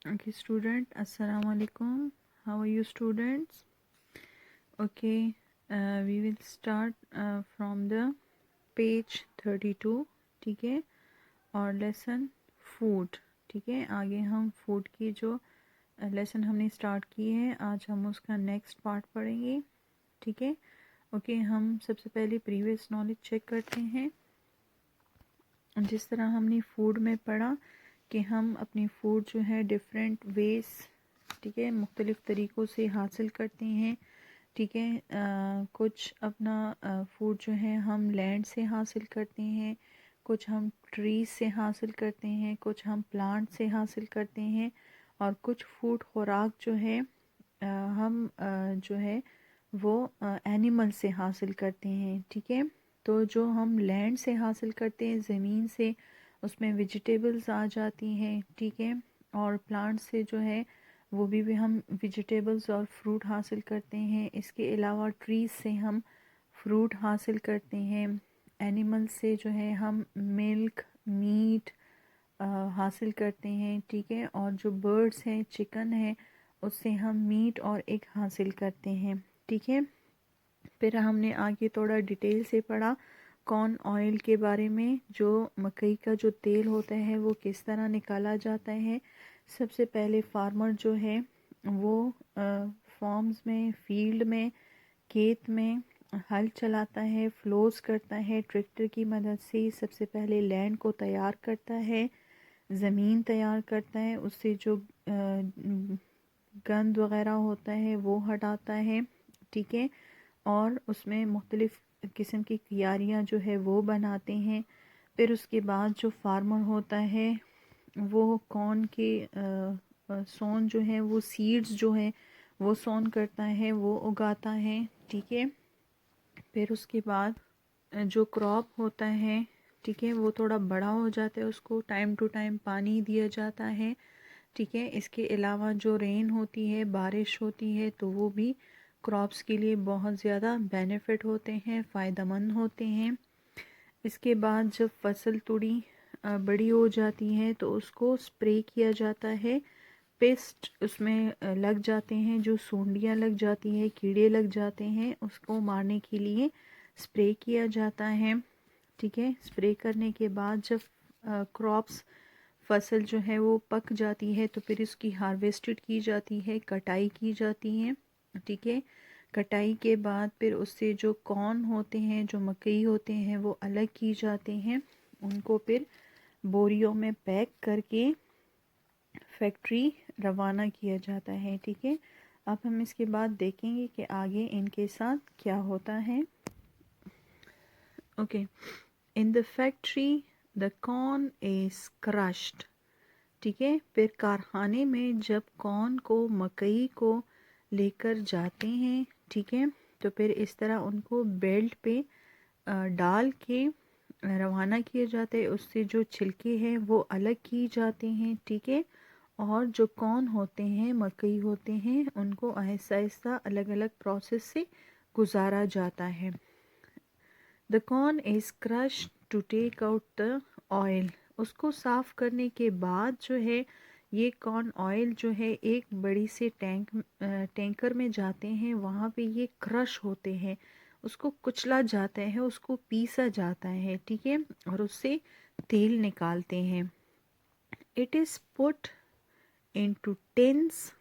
Okay, student, assalamu alaikum. How are you, students? Okay, we will start from the page 32. ठीक है, और lesson food. ठीक है, आगे हम फूड की जो लेसन हमने स्टार्ट की है, आज हम उसका नेक्स्ट पार्ट पढ़ेंगे। ठीक है, ओके, हम सबसे पहले प्रीवियस नॉलेज चेक करते हैं। जिस तरह हमने फूड में पढ़ा कि हम अपनी फूड जो है डिफरेंट वेज, ठीक है, मुख्तलिफ़ तरीक़ों से हासिल करते हैं। ठीक है, कुछ अपना फूड जो है हम लैंड से हासिल करते हैं, कुछ हम ट्रीज से हासिल करते हैं, कुछ हम प्लांट से हासिल करते हैं, और कुछ फूड खुराक जो है हम जो है वो एनिमल से हासिल करते हैं। ठीक है, तो जो हम लैंड से हासिल करते हैं, ज़मीन से, उसमें वेजिटेबल्स आ जाती हैं। ठीक है, और प्लांट से जो है वो भी हम वेजिटेबल्स और फ्रूट हासिल करते हैं। इसके अलावा ट्रीज से हम फ्रूट हासिल करते हैं। एनिमल से जो है हम मिल्क, मीट हासिल करते हैं। ठीक है, और जो बर्ड्स हैं, चिकन है, उससे हम मीट और एग हासिल करते हैं। ठीक है, फिर हमने आगे थोड़ा डिटेल से पढ़ा कॉर्न ऑयल के बारे में। जो मकई का जो तेल होता है वो किस तरह निकाला जाता है। सबसे पहले फार्मर जो है वो फार्म्स में, फील्ड में, खेत में हल चलाता है, फ्लोस करता है ट्रैक्टर की मदद से। सबसे पहले लैंड को तैयार करता है, ज़मीन तैयार करता है, उससे जो गंद वगैरह होता है वो हटाता है। ठीक है, और उसमें मुख्तलिफ़ किस्म की क्यारियाँ जो है वो बनाते हैं। फिर उसके बाद जो फार्मर होता है वो कॉर्न के सोन जो है वो सीड्स जो है वो सोन करता है, वो उगाता है। ठीक है, फिर उसके बाद जो क्रॉप होता है, ठीक है, वो थोड़ा बड़ा हो जाता है, उसको टाइम टू टाइम पानी दिया जाता है। ठीक है, इसके अलावा जो रेन होती है, बारिश होती है, तो वो भी क्रॉप्स के लिए बहुत ज़्यादा बेनिफिट होते हैं, फ़ायदेमंद होते हैं। इसके बाद जब फसल थोड़ी बड़ी हो जाती है तो उसको स्प्रे किया जाता है। पेस्ट उसमें लग जाते हैं, जो सूंडियाँ लग जाती है, कीड़े लग जाते हैं, उसको मारने के लिए स्प्रे किया जाता है। ठीक है, स्प्रे करने के बाद जब क्रॉप्स, फसल जो है वो पक जाती है तो फिर इसकी हार्वेस्टेड की जाती है, कटाई की जाती है। ठीक है, कटाई के बाद फिर उससे जो कॉर्न होते हैं, जो मकई होते हैं, वो अलग की जाते हैं। उनको फिर बोरियों में पैक करके फैक्ट्री रवाना किया जाता है। ठीक है, अब हम इसके बाद देखेंगे कि आगे इनके साथ क्या होता है। Okay, in the factory the corn is crushed. ठीक है, फिर कारखाने में जब कॉर्न को, मकई को लेकर जाते हैं, ठीक है, तो फिर इस तरह उनको बेल्ट पे डाल के रवाना किया जाता है। उससे जो छिलके हैं वो अलग किए जाते हैं। ठीक है, और जो कॉर्न होते हैं, मकई होते हैं, उनको आहिस्ता आहिस्ता अलग अलग प्रोसेस से गुजारा जाता है। The corn is crush to take out the oil. उसको साफ़ करने के बाद जो है ये कॉर्न ऑयल जो है एक बड़ी से टैंकर में जाते हैं, वहाँ पे ये क्रश होते हैं, उसको कुचला जाता है, उसको पीसा जाता है। ठीक है, और उससे तेल निकालते हैं। It is put into tins.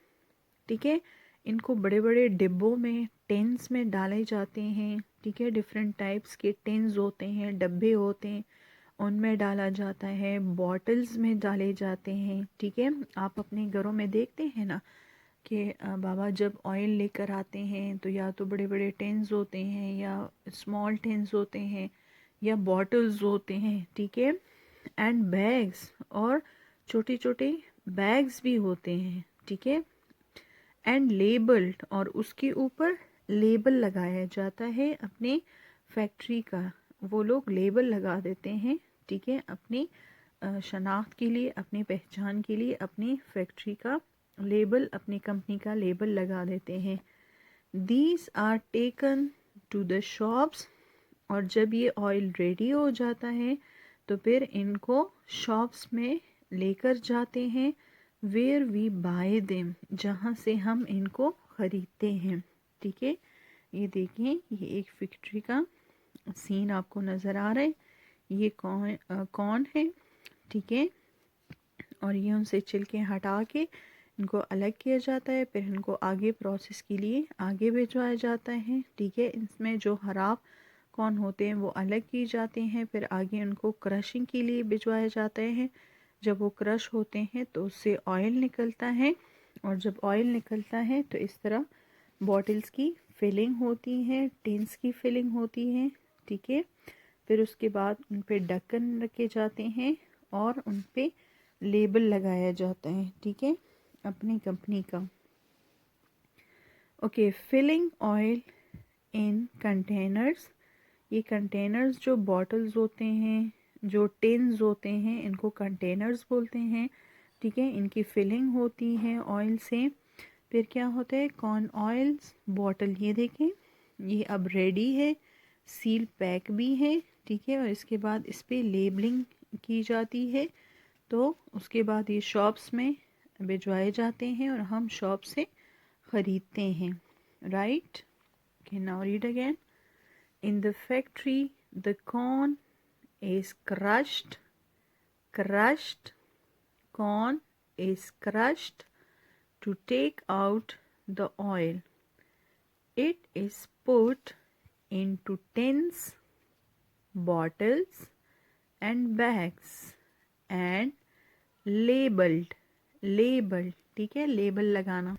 ठीक है, इनको बड़े बड़े डिब्बों में, टिन्स में डाले जाते हैं। ठीक है, डिफरेंट टाइप्स के टिन्स होते हैं, डब्बे होते हैं, उनमें डाला जाता है, बॉटल्स में डाले जाते हैं। ठीक है, आप अपने घरों में देखते हैं ना कि बाबा जब ऑयल लेकर आते हैं तो या तो बड़े बड़े टिन्स होते हैं, या स्मॉल टिन्स होते हैं, या बॉटल्स होते हैं। ठीक है, एंड बैग्स, और छोटे छोटे बैग्स भी होते हैं। ठीक है, एंड लेबल्ड, और उसके ऊपर लेबल लगाया जाता है अपने फैक्ट्री का। वो लोग लेबल लगा देते हैं। ठीक है, अपनी शनाख्त के लिए, अपनी पहचान के लिए अपनी फैक्ट्री का लेबल, अपनी कंपनी का लेबल लगा देते हैं। These are taken to the shops, और जब ये ऑयल रेडी हो जाता है तो फिर इनको शॉप्स में लेकर जाते हैं। वेयर वी बाय देम, जहाँ से हम इनको ख़रीदते हैं। ठीक है, ये देखें, ये एक फैक्ट्री का सीन आपको नज़र आ रहा है। ये कौन है, ठीक है, और ये उनसे छिलके हटा के इनको अलग किया जाता है, फिर इनको आगे प्रोसेस के लिए आगे भिजवाया जाता है। ठीक है, इसमें जो खराब कौन होते हैं वो अलग किए जाते हैं, फिर आगे उनको क्रशिंग के लिए भिजवाया जाता है। जब वो क्रश होते हैं तो उससे ऑयल निकलता है, और जब ऑयल निकलता है तो इस तरह बॉटल्स की फिलिंग होती है, टिन्स की फिलिंग होती है। ठीक है, फिर उसके बाद उन पे ढक्कन रखे जाते हैं और उन पे लेबल लगाया जाता है। ठीक है, अपनी कंपनी का। Okay, filling oil in containers. ये कंटेनर्स जो बॉटल्स होते हैं, जो टिन्स होते हैं, इनको कंटेनर्स बोलते हैं। ठीक है, इनकी फिलिंग होती है ऑयल से। फिर क्या होता है, कॉर्न ऑयल्स बॉटल, ये देखें, ये अब रेडी है, सील पैक भी है। ठीक है, और इसके बाद इस पर लेबलिंग की जाती है, तो उसके बाद ये शॉप्स में भिजवाए जाते हैं और हम शॉप से ख़रीदते हैं। Right, okay, now read again. In the factory, the corn is crushed, corn is crushed to take out the oil. It is put into tins, bottles and bags and labeled, ठीक है, label लगाना।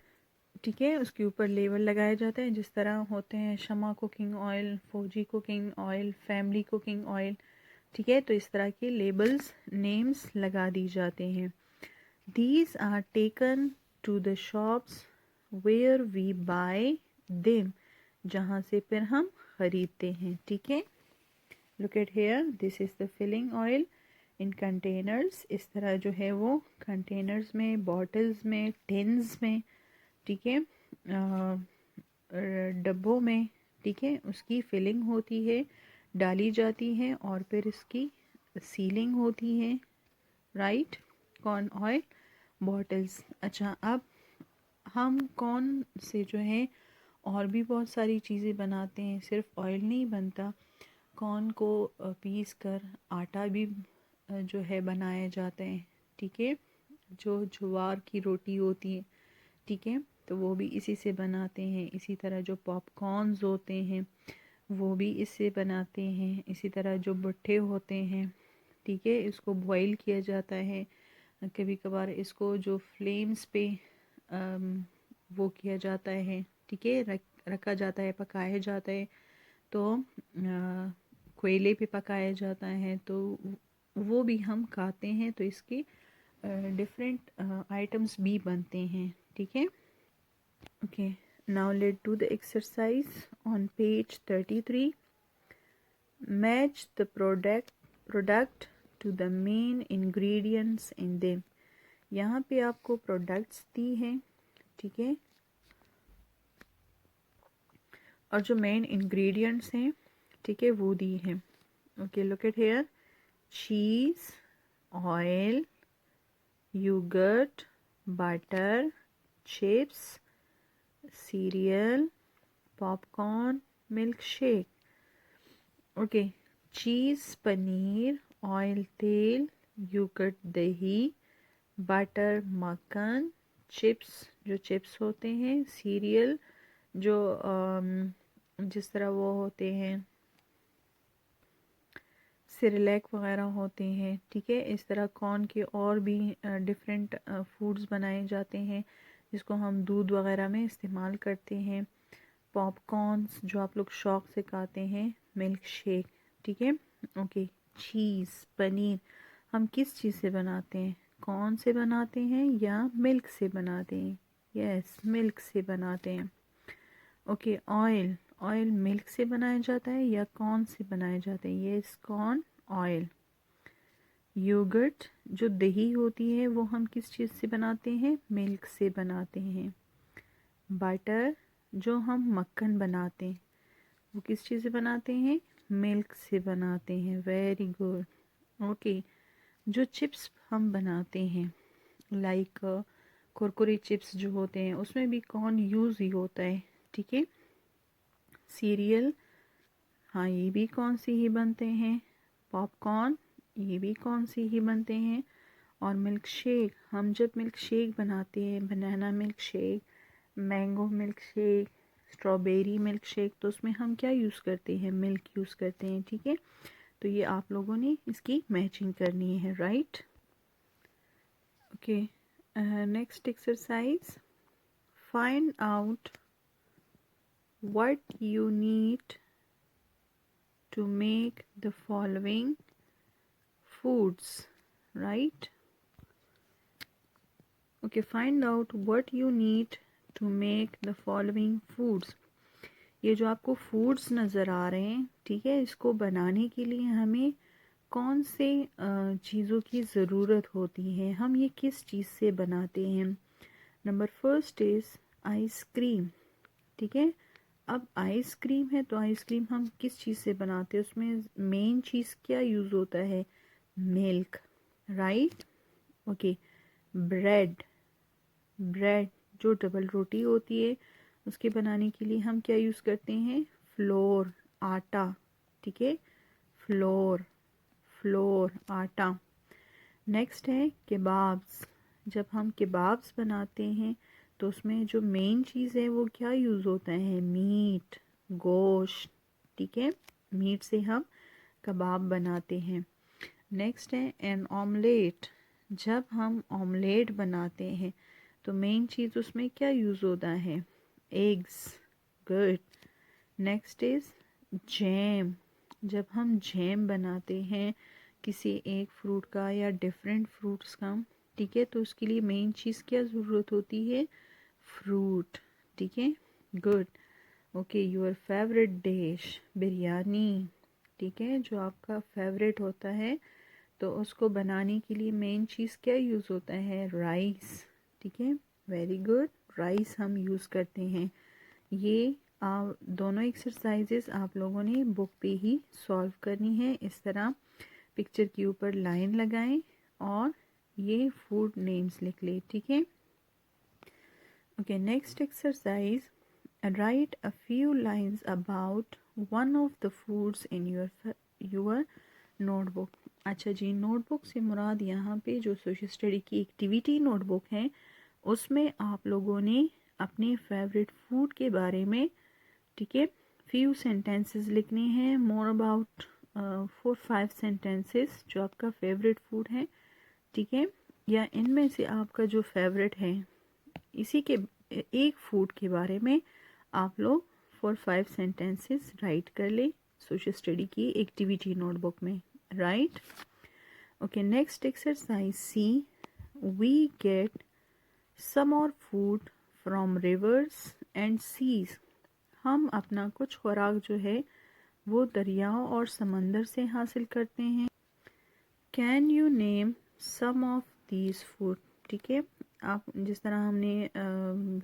ठीक है, उसके ऊपर label लगाया जाता है, जिस तरह होते हैं शमा कुकिंग ऑयल, फौजी cooking oil, family cooking oil. ठीक है, तो इस तरह के लेबल्स, नेम्स लगा दी जाते हैं। These are taken to the shops where we buy them, जहाँ से फिर हम ख़रीदते हैं। ठीक है, look at here, this is the filling oil in containers. इस तरह जो है वो कंटेनर्स में, बॉटल्स में, टिन्स में, ठीक है, डब्बों में, ठीक है, उसकी फिलिंग होती है, डाली जाती है और फिर इसकी सीलिंग होती है। Right, corn oil bottles. अच्छा, अब हम कॉर्न से जो है और भी बहुत सारी चीज़ें बनाते हैं, सिर्फ ऑयल नहीं बनता। कॉर्न को पीस कर आटा भी जो है बनाया जाता है। ठीक है, जो ज्वार की रोटी होती है, ठीक है, तो वो भी इसी से बनाते हैं। इसी तरह जो पॉपकॉर्न्स होते हैं वो भी इससे बनाते हैं। इसी तरह जो भुट्टे होते हैं, ठीक है, इसको बॉईल किया जाता है। कभी कभार इसको जो फ्लेम्स पे वो किया जाता है, ठीक है, रखा जाता है, पकाया जाता है, तो कोयले पे पकाया जाता है, तो वो भी हम खाते हैं। तो इसके डिफरेंट आइटम्स भी बनते हैं। ठीक है, okay, now let's do the exercise on page 33. Match the product to the main ingredients in them. यहाँ पे आपको प्रोडक्ट्स दी हैं, ठीक है, और जो मेन इंग्रेडिएंट्स हैं, ठीक है, वो दी हैं। Okay, look at here, cheese, oil, yogurt, butter, chips, cereal, popcorn, milk shake. Okay, cheese paneer, oil तेल, योगर्ट दही, बटर मक्खन, चिप्स जो चिप्स होते हैं, सीरियल जो जिस तरह वो होते हैं सिरेलैक वगैरह होते हैं। ठीक है, इस तरह कॉर्न के और भी डिफरेंट फूड्स बनाए जाते हैं जिसको हम दूध वगैरह में इस्तेमाल करते हैं। पॉपकॉर्न्स जो आप लोग शौक से खाते हैं, मिल्क शेक। ठीक है, ओके, चीज़ पनीर हम किस चीज़ से बनाते हैं, कॉर्न से बनाते हैं या मिल्क से बनाते हैं? यस, मिल्क से बनाते हैं। ओके, ऑयल, ऑयल मिल्क से बनाया जाता है या कॉर्न से बनाया जाता है? Yes, corn oil. योगर्ट जो दही होती है वो हम किस चीज़ से बनाते हैं? मिल्क से बनाते हैं। बटर जो हम मक्खन बनाते हैं वो किस चीज़ से बनाते हैं? मिल्क से बनाते हैं। Very good. ओके, जो चिप्स हम बनाते हैं लाइक कुरकुरे चिप्स जो होते हैं उसमें भी कॉर्न यूज़ ही होता है, ठीक है। सीरियल, हाँ ये भी कॉर्न से ही बनते हैं। पॉपकॉर्न, ये भी कॉर्न से ही बनते हैं। और मिल्क शेक, हम जब मिल्क शेक बनाते हैं, banana milk shake, mango milk shake, strawberry milk shake, तो उसमें हम क्या यूज़ करते हैं, मिल्क यूज़ करते हैं, ठीक है। तो ये आप लोगों ने इसकी मैचिंग करनी है, right. Okay, next exercise, find out what you need to make the following foods, right? Okay, find out what you need to make the following foods. ये जो आपको फूड्स नज़र आ रहे हैं, ठीक है, इसको बनाने के लिए हमें कौन से चीज़ों की ज़रूरत होती है, हम ये किस चीज़ से बनाते हैं। नंबर फर्स्ट इज़ आइसक्रीम, ठीक है। अब आइसक्रीम है तो आइसक्रीम हम किस चीज़ से बनाते हैं, उसमें मेन चीज़ क्या यूज़ होता है, milk, right. Okay, bread, bread जो डबल रोटी होती है उसके बनाने के लिए हम क्या यूज़ करते हैं, फ्लोर, आटा, ठीक है, फ्लोर, फ्लोर, आटा। नेक्स्ट है केबाब्स, जब हम केबाब्स बनाते हैं तो उसमें जो मेन चीज़ है वो क्या यूज़ होता है, मीट, गोश्त, ठीक है, मीट से हम कबाब बनाते हैं। नेक्स्ट है एन ऑमलेट, जब हम ऑमलेट बनाते हैं तो मेन चीज़ उसमें क्या यूज़ होता है, eggs, good. Next is jam, जब हम जैम बनाते हैं किसी एक फ्रूट का या डिफरेंट फ्रूट्स का, ठीक है, तो उसके लिए मेन चीज़ क्या ज़रूरत होती है, फ्रूट, ठीक है, good. Okay, your favourite dish biryani, ठीक है, जो आपका फेवरेट होता है तो उसको बनाने के लिए मेन चीज़ क्या यूज़ होता है, राइस, ठीक है, वेरी गुड, राइस हम यूज़ करते हैं। ये दोनों एक्सरसाइजेस आप लोगों ने बुक पे ही सॉल्व करनी है। इस तरह पिक्चर के ऊपर लाइन लगाएं और ये फूड नेम्स लिख ले, ठीक है। Okay, next exercise, right a few lines about one of the foods in your notebook. अच्छा जी, नोटबुक से मुराद यहाँ पे जो सोशल स्टडी की एक्टिविटी नोटबुक है उसमें आप लोगों ने अपने फेवरेट फूड के बारे में, ठीक है, फ्यू सेंटेंसेस लिखने हैं, मोर अबाउट 4-5 सेंटेंसेस जो आपका फेवरेट फूड है, ठीक है, या इनमें से आपका जो फेवरेट है इसी के एक फूड के बारे में आप लोग 4-5 सेंटेंसेस राइट कर ले सोशल स्टडी की एक्टिविटी नोटबुक में, right. Okay, next exercise C, we get some our food from rivers and seas, हम अपना कुछ खुराक जो है वो दरियाओं और समंदर से हासिल करते हैं। Can you name some of these food, ठीक है, आप जिस तरह हमने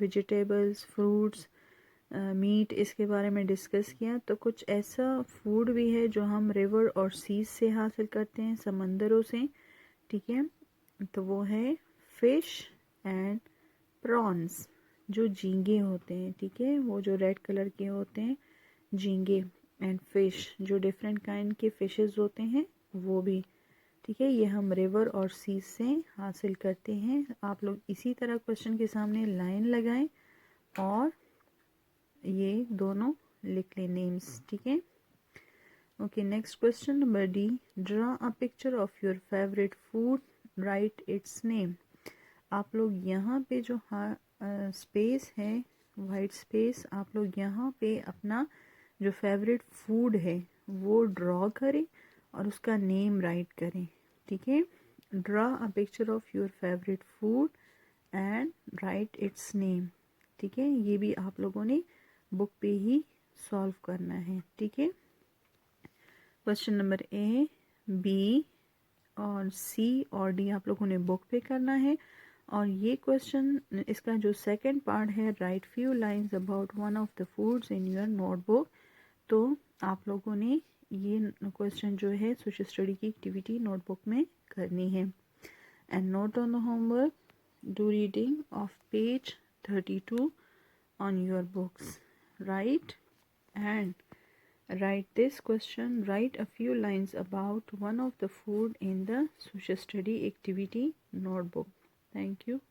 वेजिटेबल्स, फ्रूट्स, मीट इसके बारे में डिस्कस किया, तो कुछ ऐसा फूड भी है जो हम रिवर और सीज से हासिल करते हैं, समंदरों से, ठीक है, तो वो है फिश एंड प्रॉन्स, जो झींगे होते हैं, ठीक है, वो जो रेड कलर के होते हैं झींगे, एंड फिश जो डिफरेंट काइंड के फिशेस होते हैं वो भी, ठीक है, ये हम रिवर और सी से हासिल करते हैं। आप लोग इसी तरह क्वेश्चन के सामने लाइन लगाएं और ये दोनों लिख लें नेम्स, ठीक है। Okay, next question number D, draw a picture of your favourite food, right it's name. आप लोग यहाँ पे जो स्पेस है, वाइट स्पेस, आप लोग यहाँ पे अपना जो फेवरेट फूड है वो ड्रॉ करें और उसका नेम राइट करें, ठीक है। Draw a picture of your favourite food and right it's name, ठीक है, ये भी आप लोगों ने बुक पे ही सॉल्व करना है, ठीक है। क्वेश्चन नंबर ए, बी और सी और डी आप लोगों ने बुक पे करना है। और ये क्वेश्चन, इसका जो सेकंड पार्ट है, right few lines about one of the foods in your notebook, तो आप लोगों ने ये क्वेश्चन जो है सोशल स्टडी की एक्टिविटी नोटबुक में करनी है। And note on the homework, Do reading of page 32 on your books, right? And write this question. Write a few lines about one of the food in the social study activity notebook. Thank you.